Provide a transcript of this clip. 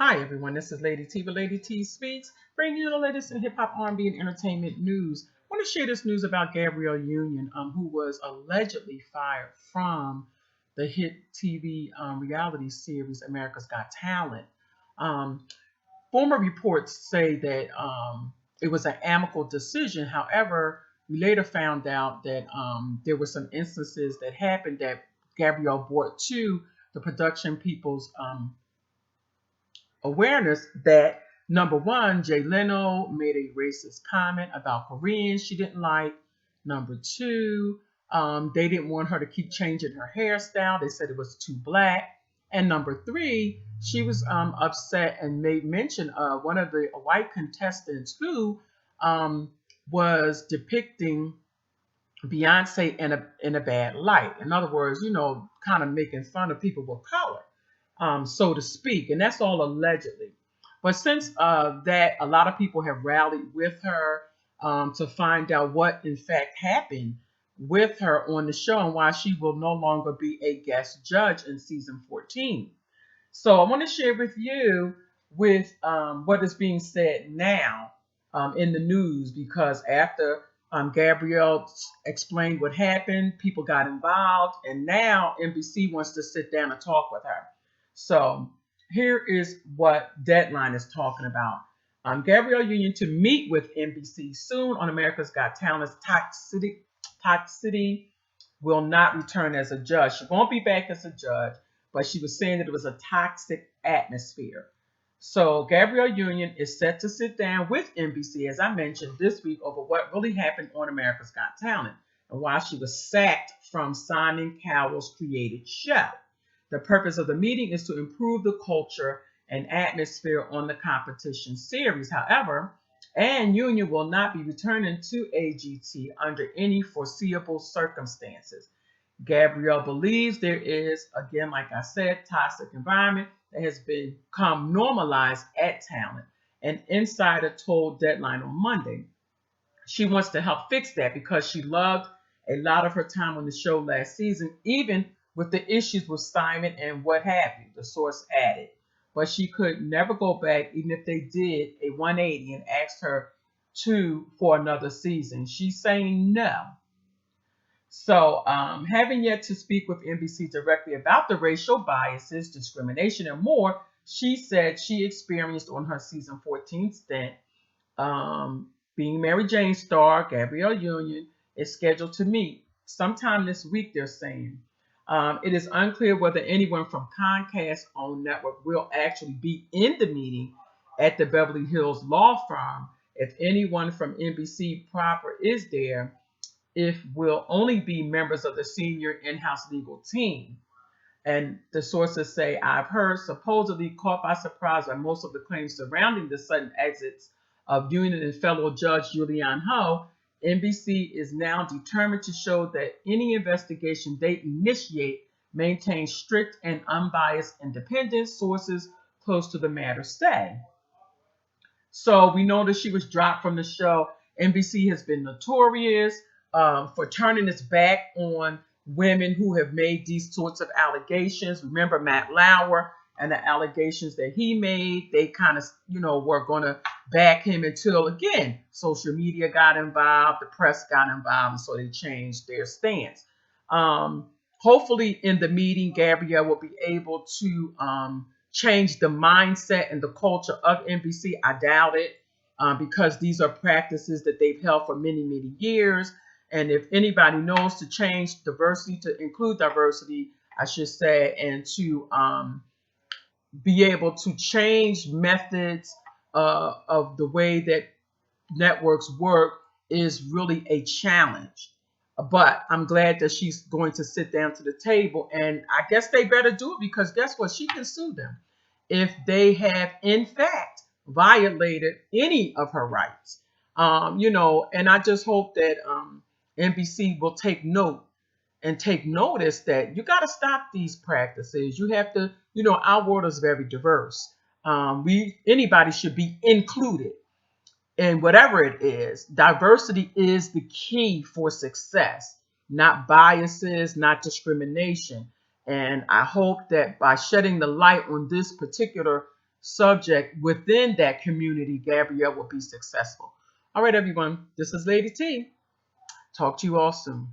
Hi everyone, this is Lady T with Lady T Speaks, bringing you the latest in hip hop, R&B, and entertainment news. I want to share this news about Gabrielle Union, who was allegedly fired from the hit TV reality series America's Got Talent. Um, Former reports say that it was an amicable decision. However, we later found out that there were some instances that happened that Gabrielle brought to the production people's awareness that number one, Jay Leno made a racist comment about Koreans she didn't like. Number two, they didn't want her to keep changing her hairstyle. They said it was too black. And number three, she was upset and made mention of one of the white contestants who um, was depicting Beyonce in a bad light. In other words, kind of making fun of people with color, so to speak. And that's all allegedly. But since that, a lot of people have rallied with her to find out what in fact happened with her on the show and why she will no longer be a guest judge in season 14. So I want to share with you with what is being said now in the news, because after Gabrielle explained what happened, people got involved, and now NBC wants to sit down and talk with her. So here is what Deadline is talking about. Gabrielle Union to meet with NBC soon on America's Got Talent's Toxicity will not return as a judge. She won't be back as a judge, but she was saying that it was a toxic atmosphere. So Gabrielle Union is set to sit down with NBC, as I mentioned, this week over what really happened on America's Got Talent and why she was sacked from Simon Cowell's created show. The purpose of the meeting is to improve the culture and atmosphere on the competition series. However, and Union will not be returning to AGT under any foreseeable circumstances. Gabrielle believes there is, again, like I said, toxic environment that has become normalized at Talent. An insider told Deadline on Monday she wants to help fix that because she loved a lot of her time on the show last season, even with the issues with Simon and what have you, the source added. But she could never go back, even if they did a 180 and asked her for another season. She's saying no. So, having yet to speak with NBC directly about the racial biases, discrimination, and more, she said she experienced on her season 14 stint. Being Mary Jane star, Gabrielle Union is scheduled to meet sometime this week, they're saying. It is unclear whether anyone from Comcast's own network will actually be in the meeting at the Beverly Hills law firm. If anyone from NBC proper is there, it will only be members of the senior in-house legal team. And the sources say, I've heard, supposedly caught by surprise by most of the claims surrounding the sudden exits of Union and fellow judge Julianne Ho, NBC is now determined to show that any investigation they initiate maintains strict and unbiased independence, sources close to the matter say. So we know that she was dropped from the show. NBC has been notorious for turning its back on women who have made these sorts of allegations. Remember Matt Lauer and the allegations that he made. They kind of, were going to back him until, again, social media got involved, the press got involved, and so they changed their stance. Hopefully in the meeting, Gabrielle will be able to change the mindset and the culture of NBC. I doubt it, because these are practices that they've held for many, many years. And if anybody knows to change diversity, to include diversity, I should say, and to be able to change methods of the way that networks work, is really a challenge. But I'm glad that she's going to sit down to the table, and I guess they better do it, because guess what? She can sue them if they have, in fact, violated any of her rights. And I just hope that NBC will take note and take notice that you got to stop these practices. You have to, our world is very diverse. Anybody should be included. And whatever it is, diversity is the key for success, not biases, not discrimination. And I hope that by shedding the light on this particular subject within that community, Gabrielle will be successful. All right, everyone. This is Lady T. Talk to you all soon.